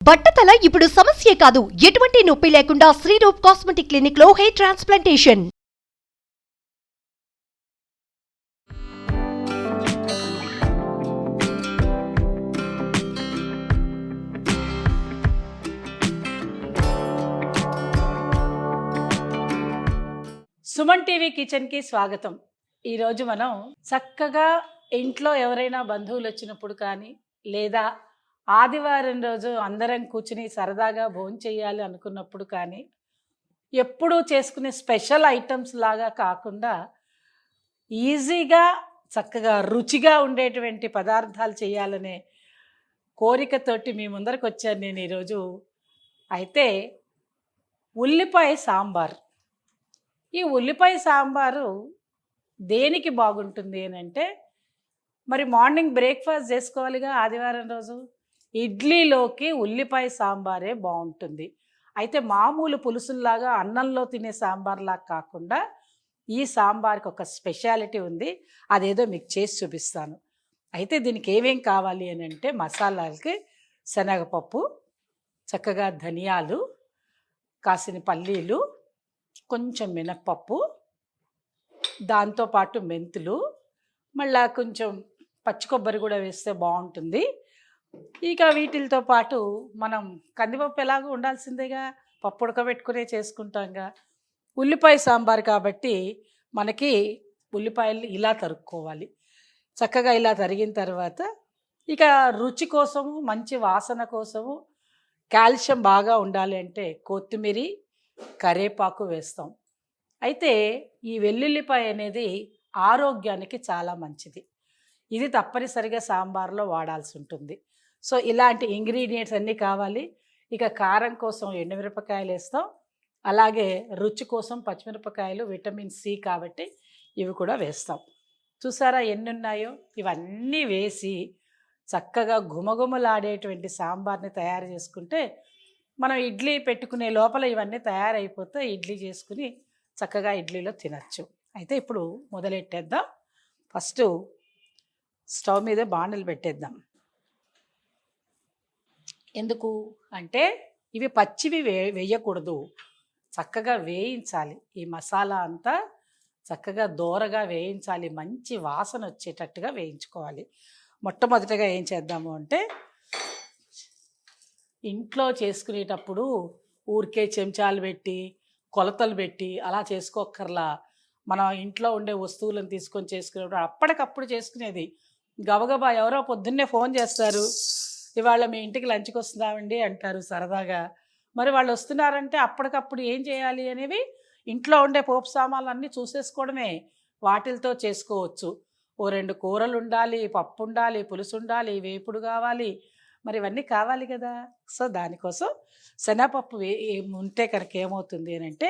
బట్టతల ఇప్పుడు సమస్యే కాదు. ఎటువంటి నొప్పి లేకుండా శ్రీరూప్ కాస్మెటిక్ క్లినిక్ లో హెయిర్ ట్రాన్స్ప్లాంటేషన్. సుమన్ టీవీ కిచెన్కి స్వాగతం. ఈరోజు మనం చక్కగా ఇంట్లో ఎవరైనా బంధువులు వచ్చినప్పుడు కానీ లేదా ఆదివారం రోజు అందరం కూర్చుని సరదాగా భోంచేయాలి అనుకున్నప్పుడు కానీ ఎప్పుడూ చేసుకునే స్పెషల్ ఐటమ్స్ లాగా కాకుండా ఈజీగా చక్కగా రుచిగా ఉండేటువంటి పదార్థాలు చేయాలనే కోరికతోటి మీ ముందరకు వచ్చాను నేను ఈరోజు. అయితే ఉల్లిపాయ సాంబార్. ఈ ఉల్లిపాయ సాంబారు దేనికి బాగుంటుంది అని అంటే, మరి మార్నింగ్ బ్రేక్ఫాస్ట్ చేసుకోవాలిగా ఆదివారం రోజు, ఇడ్లీలోకి ఉల్లిపాయ సాంబారే బాగుంటుంది. అయితే మామూలు పులుసుల్లాగా అన్నంలో తినే సాంబార్లాగా కాకుండా ఈ సాంబార్కి ఒక స్పెషాలిటీ ఉంది. అదేదో మీకు చేసి చూపిస్తాను. అయితే దీనికి ఏమేం కావాలి అని అంటే, మసాలాలకి శనగపప్పు, చక్కగా ధనియాలు, కాసిన పల్లీలు, కొంచెం మినప్పప్పు, దాంతోపాటు మెంతులు, మళ్ళా కొంచెం పచ్చి కొబ్బరి కూడా వేస్తే బాగుంటుంది. ఇక వీటితో పాటు మనం కందిపప్పు ఎలాగో ఉండాల్సిందేగా, పప్పు ఉడకబెట్టుకునే చేసుకుంటాంగా. ఉల్లిపాయ సాంబార్ కాబట్టి మనకి ఉల్లిపాయలు ఇలా తరుక్కోవాలి. చక్కగా ఇలా తరిగిన తర్వాత ఇక రుచి కోసము, మంచి వాసన కోసము, కాల్షియం బాగా ఉండాలి అంటే కొత్తిమీర, కరేపాకు వేస్తాం. అయితే ఈ వెల్లుల్లిపాయ అనేది ఆరోగ్యానికి చాలా మంచిది. ఇది తప్పనిసరిగా సాంబార్లో వాడాల్సి ఉంటుంది. సో ఇలాంటి ఇంగ్రీడియంట్స్ అన్నీ కావాలి. ఇక కారం కోసం ఎండుమిరపకాయలు వేస్తాం, అలాగే రుచి కోసం పచ్చిమిరపకాయలు, విటమిన్ సి కాబట్టి ఇవి కూడా వేస్తాం. చూసారా ఎన్ని ఉన్నాయో. ఇవన్నీ వేసి చక్కగా గుమగుమలాడేటువంటి సాంబార్ని తయారు చేసుకుంటే మనం ఇడ్లీ పెట్టుకునే లోపల ఇవన్నీ తయారైపోతే ఇడ్లీ చేసుకుని చక్కగా ఇడ్లీలో తినచ్చు. అయితే ఇప్పుడు మొదలెట్టేద్దాం. ఫస్ట్ స్టవ్ మీద బాండలు పెట్టేద్దాం. ఎందుకు అంటే ఇవి పచ్చివి వేయకూడదు, చక్కగా వేయించాలి. ఈ మసాలా అంతా చక్కగా దోరగా వేయించాలి, మంచి వాసన వచ్చేటట్టుగా వేయించుకోవాలి. మొట్టమొదటిగా ఏం చేద్దాము అంటే, ఇంట్లో చేసుకునేటప్పుడు ఊరికే చెంచాలు పెట్టి కొలతలు పెట్టి అలా చేసుకోక్కర్లా. మనం ఇంట్లో ఉండే వస్తువులను తీసుకొని చేసుకునేటప్పుడు అప్పటికప్పుడు చేసుకునేది. గబగబా ఎవరో పొద్దున్నే ఫోన్ చేస్తారు, ఇవాళ మీ ఇంటికి లంచ్కి వస్తున్నామండి అంటారు సరదాగా. మరి వాళ్ళు వస్తున్నారంటే అప్పటికప్పుడు ఏం చేయాలి అనేవి ఇంట్లో ఉండే పోపు సామాన్లు అన్నీ చూసేసుకోవడమే. వాటిలతో చేసుకోవచ్చు. ఓ 2 కూరలు ఉండాలి, పప్పు ఉండాలి, పులుసు ఉండాలి, వేపుడు కావాలి, మరి ఇవన్నీ కావాలి కదా. సో దానికోసం శనగపప్పు ఉంటే కనుక ఏమవుతుంది అని అంటే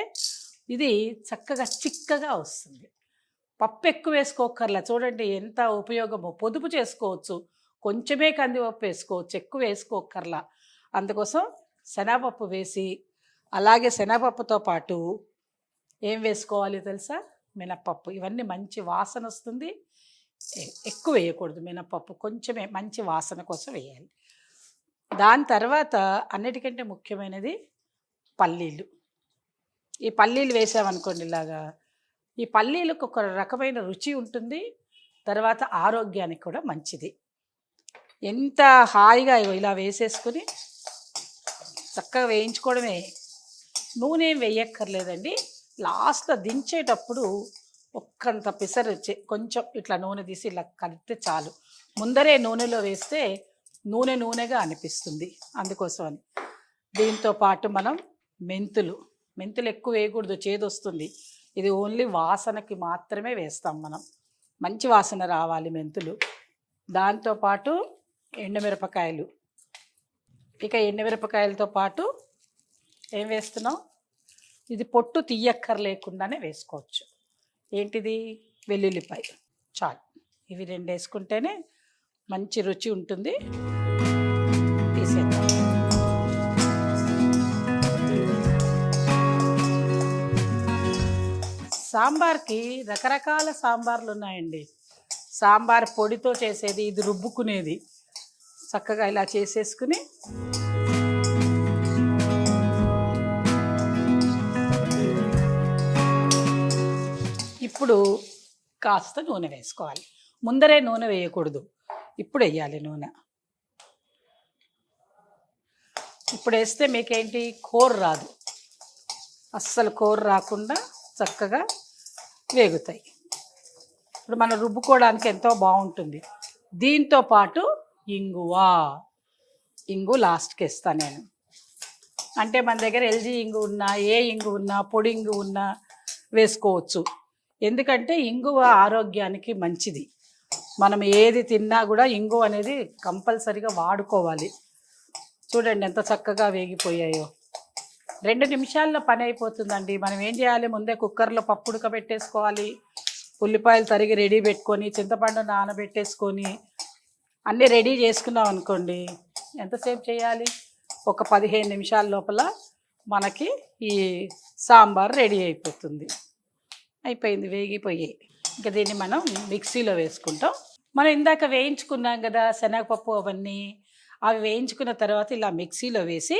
ఇది చక్కగా చిక్కగా వస్తుంది. పప్పు ఎక్కువ వేసుకోకర్లా. చూడండి ఎంత ఉపయోగమో. పొదుపు చేసుకోవచ్చు, కొంచెమే కందిపప్పు వేసుకోవచ్చు, ఎక్కువ వేసుకోకర్లా. అందుకోసం శనగపప్పు వేసి, అలాగే శనగపప్పుతో పాటు ఏం వేసుకోవాలి తెలుసా, మినప్పప్పు. ఇవన్నీ మంచి వాసన వస్తుంది. ఎక్కువ వేయకూడదు మినప్పప్పు, కొంచెమే మంచి వాసన కోసం వేయాలి. దాని తర్వాత అన్నిటికంటే ముఖ్యమైనది పల్లీలు. ఈ పల్లీలు వేసామనుకోండి ఇలాగా, ఈ పల్లీలకు ఒక రకమైన రుచి ఉంటుంది, తర్వాత ఆరోగ్యానికి కూడా మంచిది. ఎంత హాయిగా ఇలా వేసేసుకుని చక్కగా వేయించుకోవడమే. నూనె వేయక్కర్లేదండి. లాస్ట్లో దించేటప్పుడు ఒక్కంత పిసరు కొంచెం ఇట్లా నూనె తీసి ఇలా కలిపితే చాలు. ముందరే నూనెలో వేస్తే నూనెగా అనిపిస్తుంది, అందుకోసమని. దీంతో పాటు మనం మెంతులు ఎక్కువ వేయకూడదు, చేదు వస్తుంది. ఇది ఓన్లీ వాసనకి మాత్రమే వేస్తాం మనం, మంచి వాసన రావాలి మెంతులు. దాంతోపాటు ఎండుమిరపకాయలు. ఇక ఎండుమిరపకాయలతో పాటు ఏం వేస్తున్నాం, ఇది పొట్టు తీయక్కర్లేకుండానే వేసుకోవచ్చు. ఏంటిది, వెల్లుల్లిపాయ. చాలు, ఇవి 2 వేసుకుంటేనే మంచి రుచి ఉంటుంది. తీసేద్దాం. సాంబార్కి రకరకాల సాంబార్లు ఉన్నాయండి. సాంబార్ పొడితో చేసేది, ఇది రుబ్బుకునేది. చక్కగా ఇలా చేసేసుకుని ఇప్పుడు కాస్త నూనె వేసుకోవాలి. ముందరే నూనె వేయకూడదు, ఇప్పుడు వేయాలి నూనె. ఇప్పుడు వేస్తే మీకేంటి కూర రాదు, అస్సలు కూర రాకుండా చక్కగా వేగుతాయి. ఇప్పుడు మనం రుబ్బుకోవడానికి ఎంతో బాగుంటుంది. దీంతో పాటు ఇంగు లాస్ట్కి వేస్తాను నేను. అంటే మన దగ్గర ఎల్జీ ఇంగు ఉన్నా, ఏ ఇంగు ఉన్నా, పొడి ఇంగు ఉన్నా వేసుకోవచ్చు. ఎందుకంటే ఇంగువ ఆరోగ్యానికి మంచిది. మనం ఏది తిన్నా కూడా ఇంగు అనేది కంపల్సరీగా వాడుకోవాలి. చూడండి ఎంత చక్కగా వేగిపోయాయో. 2 నిమిషాల్లో పని అయిపోతుందండి. మనం ఏం చేయాలి, ముందే కుక్కర్లో పప్పు ఉడకబెట్టేసుకోవాలి, ఉల్లిపాయలు తరిగి రెడీ పెట్టుకొని, చింతపండు నానబెట్టేసుకొని అన్నీ రెడీ చేసుకున్నాం అనుకోండి, ఎంతసేపు చేయాలి, ఒక 15 నిమిషాల లోపల మనకి ఈ సాంబార్ రెడీ అయిపోతుంది. అయిపోయింది, వేగిపోయి. ఇంకా దీన్ని మనం మిక్సీలో వేసుకుంటాం. మనం ఇందాక వేయించుకున్నాం కదా శనగపప్పు, అవన్నీ అవి వేయించుకున్న తర్వాత ఇలా మిక్సీలో వేసి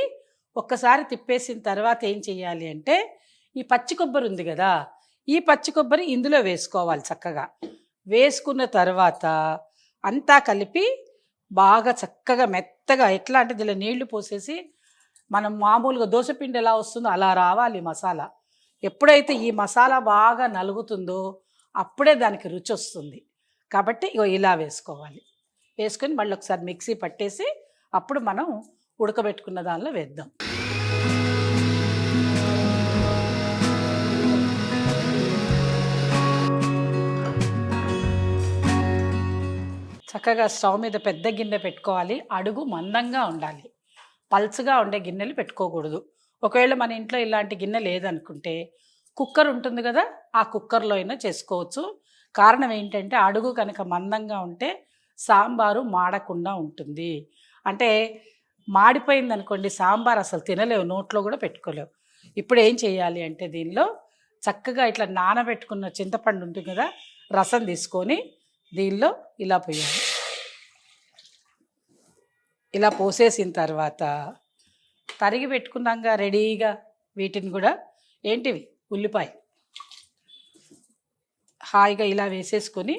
ఒక్కసారి తిప్పేసిన తర్వాత ఏం చేయాలి అంటే, ఈ పచ్చి కొబ్బరి ఉంది కదా, ఈ పచ్చి కొబ్బరి ఇందులో వేసుకోవాలి. చక్కగా వేసుకున్న తర్వాత అంతా కలిపి బాగా చక్కగా మెత్తగా, ఎట్లా అంటే దీనిలో నీళ్లు పోసేసి మనం మామూలుగా దోసపిండి ఎలా వస్తుందో అలా రావాలి మసాలా. ఎప్పుడైతే ఈ మసాలా బాగా నలుగుతుందో అప్పుడే దానికి రుచి వస్తుంది. కాబట్టి ఇలా వేసుకోవాలి. వేసుకొని మళ్ళీ ఒకసారి మిక్సీ పట్టేసి అప్పుడు మనం ఉడకబెట్టుకున్న దానిలో వేద్దాం. చక్కగా స్టవ్ మీద పెద్ద గిన్నె పెట్టుకోవాలి. అడుగు మందంగా ఉండాలి, పల్చగా ఉండే గిన్నెలు పెట్టుకోకూడదు. ఒకవేళ మన ఇంట్లో ఇలాంటి గిన్నె లేదనుకుంటే కుక్కర్ ఉంటుంది కదా, ఆ కుక్కర్లో అయినా చేసుకోవచ్చు. కారణం ఏంటంటే అడుగు కనుక మందంగా ఉంటే సాంబారు మాడకుండా ఉంటుంది. అంటే మాడిపోయింది అనుకోండి సాంబార్ అసలు తినలేవు, నోట్లో కూడా పెట్టుకోలేవు. ఇప్పుడు ఏం చేయాలి అంటే దీనిలో చక్కగా ఇట్లా నానబెట్టుకున్న చింతపండు ఉంటుంది కదా, రసం తీసుకొని దీనిలో ఇలా పోయాలి. ఇలా పోసేసిన తర్వాత తరిగి పెట్టుకున్నాక రెడీగా వీటిని కూడా ఏంటివి ఉల్లిపాయ హాయిగా ఇలా వేసేసుకొని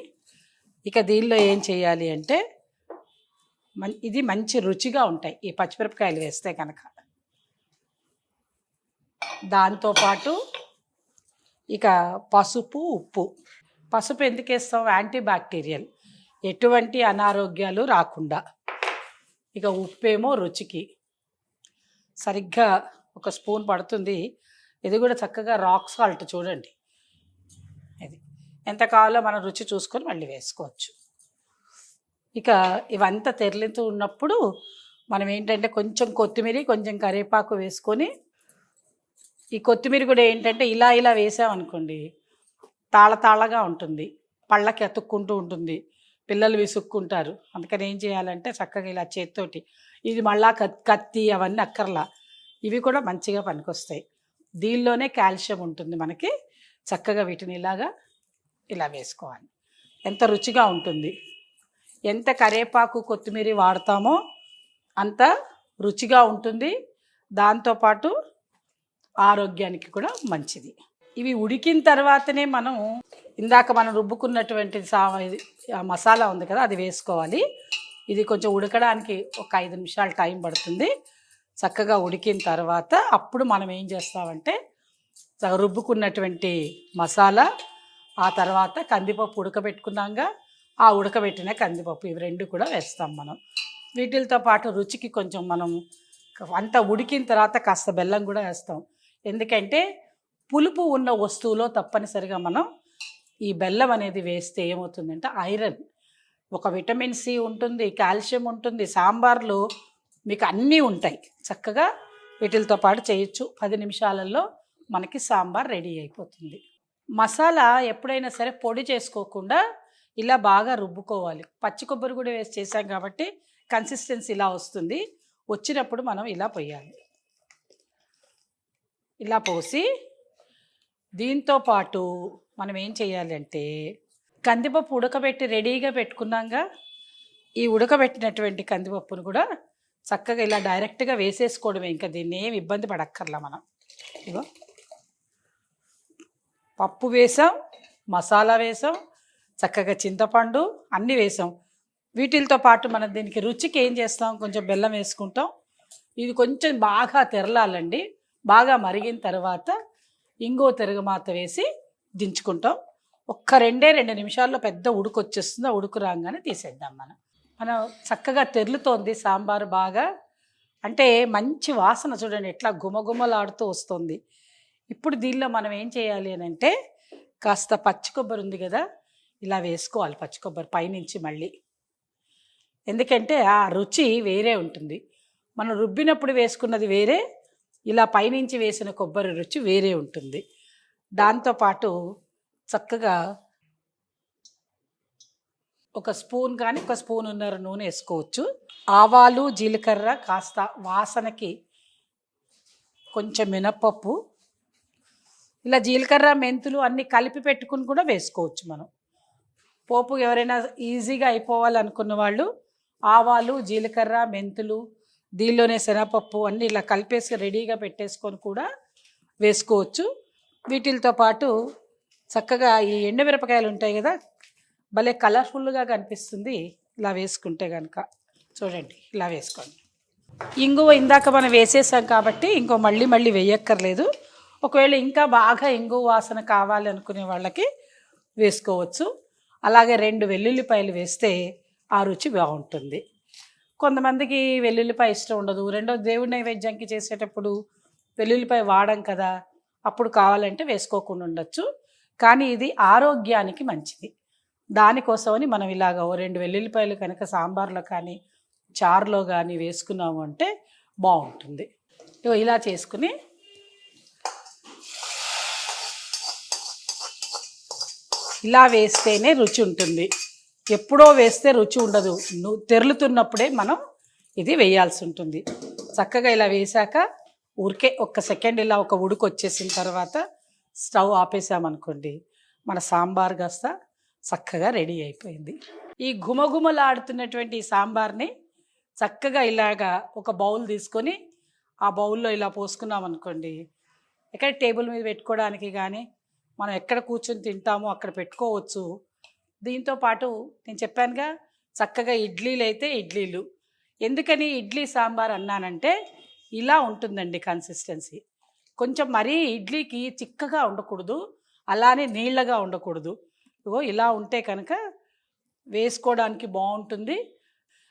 ఇక దీనిలో ఏం చేయాలి అంటే ఇది మంచి రుచిగా ఉంటాయి ఈ పచ్చిమిరపకాయలు వేస్తే కనుక. దాంతోపాటు ఇక పసుపు, ఉప్పు. పసుపు ఎందుకు వేస్తాం, యాంటీ బ్యాక్టీరియల్, ఎటువంటి అనారోగ్యాలు రాకుండా. ఇక ఉప్పేమో రుచికి సరిగ్గా 1 స్పూన్ పడుతుంది. ఇది కూడా చక్కగా రాక్ సాల్ట్ చూడండి, ఇది ఎంత కావాలో మనం రుచి చూసుకొని మళ్ళీ వేసుకోవచ్చు. ఇక ఇవంతా తెరలితూ ఉన్నప్పుడు మనం ఏంటంటే కొంచెం కొత్తిమీర, కొంచెం కరివేపాకు వేసుకొని, ఈ కొత్తిమీర కూడా ఏంటంటే ఇలా ఇలా వేసామనుకోండి తాళగా ఉంటుంది, పళ్ళకి అతుక్కుంటూ ఉంటుంది, పిల్లలు విసుక్కుంటారు. అందుకని ఏం చేయాలంటే చక్కగా ఇలా చేత్తోటి, ఇది మళ్ళా కత్తి అవన్నీ అక్కర్లా, ఇవి కూడా మంచిగా పనికొస్తాయి. దీనిలోనే కాల్షియం ఉంటుంది మనకి. చక్కగా వీటిని ఇలా వేసుకోవాలి. ఎంత రుచిగా ఉంటుంది. ఎంత కరివేపాకు కొత్తిమీర వాడతామో అంత రుచిగా ఉంటుంది, దాంతోపాటు ఆరోగ్యానికి కూడా మంచిది. ఇవి ఉడికిన తర్వాతనే మనం ఇందాక మనం రుబ్బుకున్నటువంటి మసాలా ఉంది కదా అది వేసుకోవాలి. ఇది కొంచెం ఉడకడానికి ఒక 5 నిమిషాలు టైం పడుతుంది. చక్కగా ఉడికిన తర్వాత అప్పుడు మనం ఏం చేస్తామంటే రుబ్బుకున్నటువంటి మసాలా, ఆ తర్వాత కందిపప్పు ఉడకబెట్టుకున్నాక ఆ ఉడకబెట్టిన కందిపప్పు, ఇవి 2 కూడా వేస్తాం మనం. వీటితో పాటు రుచికి కొంచెం మనం అంతా ఉడికిన తర్వాత కాస్త బెల్లం కూడా వేస్తాం. ఎందుకంటే పులుపు ఉన్న వస్తువులో తప్పనిసరిగా మనం ఈ బెల్లం అనేది వేస్తే ఏమవుతుందంటే ఐరన్, ఒక విటమిన్ సి ఉంటుంది, కాల్షియం ఉంటుంది. సాంబార్లో మీకు అన్నీ ఉంటాయి. చక్కగా వీటితో పాటు చేయొచ్చు. 10 నిమిషాలలో మనకి సాంబార్ రెడీ అయిపోతుంది. మసాలా ఎప్పుడైనా సరే పొడి చేసుకోకుండా ఇలా బాగా రుబ్బుకోవాలి. పచ్చి కొబ్బరి కూడా వేసి చేసాం కాబట్టి కన్సిస్టెన్సీ ఇలా వస్తుంది. వచ్చినప్పుడు మనం ఇలా పోయాలి. ఇలా పోసి దీంతో పాటు మనం ఏం చేయాలి అంటే కందిపప్పు ఉడకబెట్టి రెడీగా పెట్టుకున్నాక ఈ ఉడకబెట్టినటువంటి కందిపప్పును కూడా చక్కగా ఇలా డైరెక్ట్గా వేసేసుకోవడమే. ఇంకా దీన్ని ఏమి ఇబ్బంది పడక్కర్లా మనం. ఇగో పప్పు వేసాం, మసాలా వేసాం, చక్కగా చింతపండు అన్నీ వేసాం. వీటితో పాటు మనం దీనికి రుచికి ఏం చేస్తాం, కొంచెం బెల్లం వేసుకుంటాం. ఇది కొంచెం బాగా తెరలాలండి. బాగా మరిగిన తర్వాత ఇంగువ తిరగమాత వేసి దించుకుంటాం. ఒక్క 2 నిమిషాల్లో పెద్ద ఉడుకు వచ్చేస్తుంది. ఆ ఉడుకు రాగానే తీసేద్దాం. మనం చక్కగా తెరులుతోంది సాంబారు బాగా, అంటే మంచి వాసన చూడండి ఎట్లా గుమగుమలాడుతూ వస్తుంది. ఇప్పుడు దీనిలో మనం ఏం చేయాలి అని అంటే, కాస్త పచ్చి కొబ్బరి ఉంది కదా, ఇలా వేసుకోవాలి పచ్చి కొబ్బరి పైనుంచి మళ్ళీ. ఎందుకంటే ఆ రుచి వేరే ఉంటుంది. మనం రుబ్బినప్పుడు వేసుకున్నది వేరే, ఇలా పైనుంచి వేసిన కొబ్బరి రుచి వేరే ఉంటుంది. దాంతోపాటు చక్కగా ఒక స్పూన్ కానీ ఒక స్పూనున్నర నూనె వేసుకోవచ్చు. ఆవాలు జీలకర్ర కాస్త వాసనకి కొంచెం మినప్పప్పు, ఇలా జీలకర్ర మెంతులు అన్నీ కలిపి పెట్టుకుని కూడా వేసుకోవచ్చు. మనం పోపు ఎవరైనా ఈజీగా అయిపోవాలనుకున్న వాళ్ళు ఆవాలు జీలకర్ర మెంతులు దీనిలోనే శనగపప్పు అన్నీ ఇలా కలిపేసి రెడీగా పెట్టేసుకొని కూడా వేసుకోవచ్చు. వీటితో పాటు చక్కగా ఈ ఎండుమిరపకాయలు ఉంటాయి కదా, భలే కలర్ఫుల్గా కనిపిస్తుంది ఇలా వేసుకుంటే కనుక. చూడండి ఇలా వేసుకోండి. ఇంగువ ఇందాక మనం వేసేసాం కాబట్టి ఇంకో మళ్ళీ వేయక్కర్లేదు. ఒకవేళ ఇంకా బాగా ఇంగువ వాసన కావాలి అనుకునే వాళ్ళకి వేసుకోవచ్చు. అలాగే 2 వెల్లుల్లిపాయలు వేస్తే ఆ రుచి బాగుంటుంది. కొంతమందికి వెల్లుల్లిపాయ ఇష్టం ఉండదు. రెండో దేవుడి నైవేద్యంకి చేసేటప్పుడు వెల్లుల్లిపాయ వాడం కదా, అప్పుడు కావాలంటే వేసుకోకుండా ఉండొచ్చు. కానీ ఇది ఆరోగ్యానికి మంచిది. దానికోసమని మనం ఇలాగ 2 వెల్లుల్లిపాయలు కనుక సాంబార్లో కానీ చారులో కానీ వేసుకున్నాము అంటే బాగుంటుంది. ఇలా చేసుకుని ఇలా వేస్తేనే రుచి ఉంటుంది. ఎప్పుడో వేస్తే రుచి ఉండదు. తెరులుతున్నప్పుడే మనం ఇది వేయాల్సి ఉంటుంది. చక్కగా ఇలా వేశాక ఊరికే ఒక్క సెకండ్ ఇలా ఒక ఉడుకు వచ్చేసిన తర్వాత స్టవ్ ఆపేసామనుకోండి, మన సాంబార్ కాస్త చక్కగా రెడీ అయిపోయింది. ఈ గుమగుమలాడుతున్నటువంటి ఈ సాంబార్ని చక్కగా ఇలాగా ఒక బౌల్ తీసుకొని ఆ బౌల్లో ఇలా పోసుకున్నాం అనుకోండి, ఎక్కడ టేబుల్ మీద పెట్టుకోవడానికి కానీ మనం ఎక్కడ కూర్చొని తింటామో అక్కడ పెట్టుకోవచ్చు. దీంతో పాటు నేను చెప్పానుగా, చక్కగా ఇడ్లీలు అయితే ఇడ్లీలు. ఎందుకని ఇడ్లీ సాంబార్ అన్నానంటే ఇలా ఉంటుందండి కన్సిస్టెన్సీ. కొంచెం మరీ ఇడ్లీకి చిక్కగా ఉండకూడదు, అలానే నీళ్ళగా ఉండకూడదు. ఇలా ఉంటే కనుక వేసుకోవడానికి బాగుంటుంది.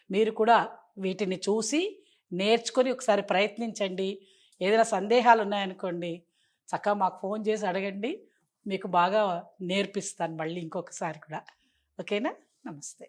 మీరు కూడా వీటిని చూసి నేర్చుకొని ఒకసారి ప్రయత్నించండి. ఏదైనా సందేహాలు ఉన్నాయనుకోండి, చక్కగా మాకు ఫోన్ చేసి అడగండి, మీకు బాగా నేర్పిస్తాను మళ్ళీ ఇంకొకసారి కూడా. ఓకేనా? నమస్తే.